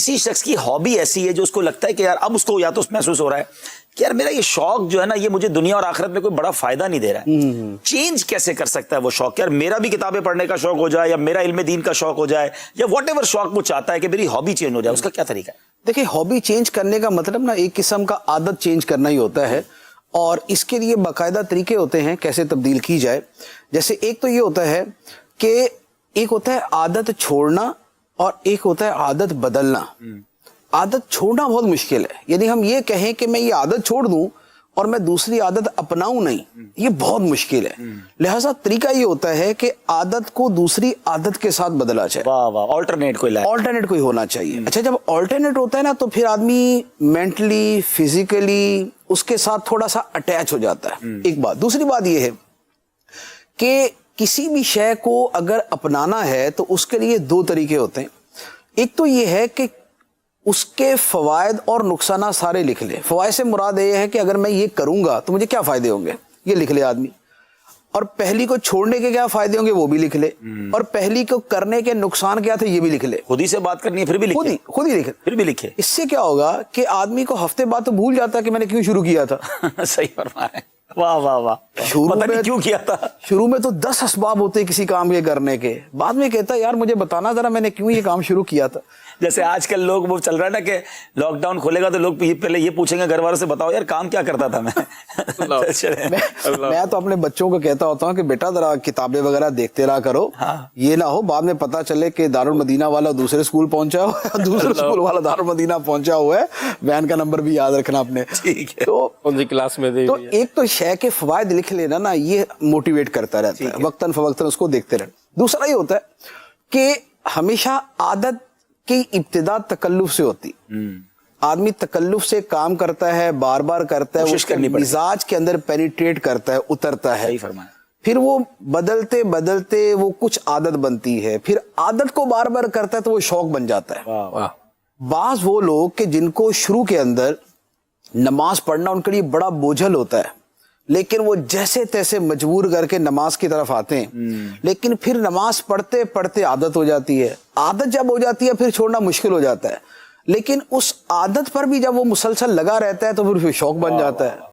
किसी शख्स की हॉबी ऐसी है जो उसको लगता है कि यार अब उसको या तो महसूस हो रहा है कि यार मेरा ये शौक जो है ना ये मुझे दुनिया और आखिरत में कोई बड़ा फायदा नहीं दे रहा है, चेंज कैसे कर सकता है वो शौक? यार मेरा भी किताबें पढ़ने का शौक हो जाए या मेरा इल्म दीन का शौक हो जाए या वॉट एवर शौक वो चाहता है कि मेरी हॉबी चेंज हो जाए, उसका क्या तरीका है? देखिए, हॉबी चेंज करने का मतलब ना एक किस्म का आदत चेंज करना ही होता है, और इसके लिए बाकायदा तरीके होते हैं कैसे तब्दील की जाए। जैसे एक तो ये होता है कि एक होता है आदत छोड़ना और एक होता है आदत बदलना। आदत छोड़ना बहुत मुश्किल है, यानी हम ये कहें कि मैं ये आदत छोड़ दूं और मैं दूसरी आदत अपनाऊं नहीं, ये बहुत मुश्किल है। लिहाजा तरीका ये होता है कि आदत को दूसरी आदत के साथ बदला जाए। वाह वाह, ऑल्टरनेट कोई होना चाहिए। अच्छा, जब ऑल्टरनेट होता है ना तो फिर आदमी मेंटली फिजिकली उसके साथ थोड़ा सा अटैच हो जाता है। एक बात। दूसरी बात ये है कि किसी भी शय को अगर अपनाना है तो उसके लिए दो तरीके होते हैं। एक तो ये है कि उसके फवायद और नुकसान सारे लिख ले। फवायद से मुराद ये है कि अगर मैं ये करूंगा तो मुझे क्या फायदे होंगे, ये लिख ले आदमी। और पहली को छोड़ने के क्या फायदे होंगे वो भी लिख ले, और पहली को करने के नुकसान क्या थे ये भी लिख ले। खुद ही से बात करनी है फिर भी लिखे, खुद ही लिखे, फिर भी लिखे। इससे क्या होगा कि आदमी को हफ्ते बाद तो भूल जाता है कि मैंने क्यों शुरू किया था। सही फरमा रहे हैं। वाह वाह वाह, शुरू में क्यों किया था? शुरू में तो 10 असबाब होते हैं किसी काम के करने के, बाद में कहता है यार मुझे बताना जरा मैंने क्यों ये काम शुरू किया था। जैसे आजकल लोग वो चल रहा है ना कि लॉकडाउन खोलेगा तो लोग पहले ये पूछेंगे घर वालों से, बताओ यार काम क्या करता था मैं। मैं तो अपने बच्चों को कहता होता हूँ कि बेटा जरा किताबें वगैरह देखते रहा करो। हाँ। ये ना हो बाद में पता चले कि दारुल मदीना वाला दूसरे स्कूल पहुंचा हुआ है, दूसरे स्कूल वाला दारुल मदीना पहुंचा हुआ है। वैन का नंबर भी याद रखना अपने। ठीक है। तो क्लास में तो एक तो शय के फवायद लिख लेना ना, ये मोटिवेट करता रहता है, वक्तन फवक्तन उसको देखते रहना। दूसरा ये होता है कि हमेशा आदत की इब्तिदा तकल्लुफ से होती। आदमी तकल्लुफ से काम करता है, बार बार करता है, उसके मिजाज के अंदर पेनिट्रेट करता है, उतरता है, फिर वो बदलते बदलते वो कुछ आदत बनती है, फिर आदत को बार बार करता है तो वो शौक बन जाता है। बाज वो लोग कि जिनको शुरू के अंदर नमाज पढ़ना उनके लिए बड़ा बोझल होता है, लेकिन वो जैसे तैसे मजबूर करके नमाज की तरफ आते हैं, लेकिन फिर नमाज पढ़ते पढ़ते आदत हो जाती है। आदत जब हो जाती है फिर छोड़ना मुश्किल हो जाता है, लेकिन उस आदत पर भी जब वो मुसलसल लगा रहता है तो फिर शौक बन जाता है।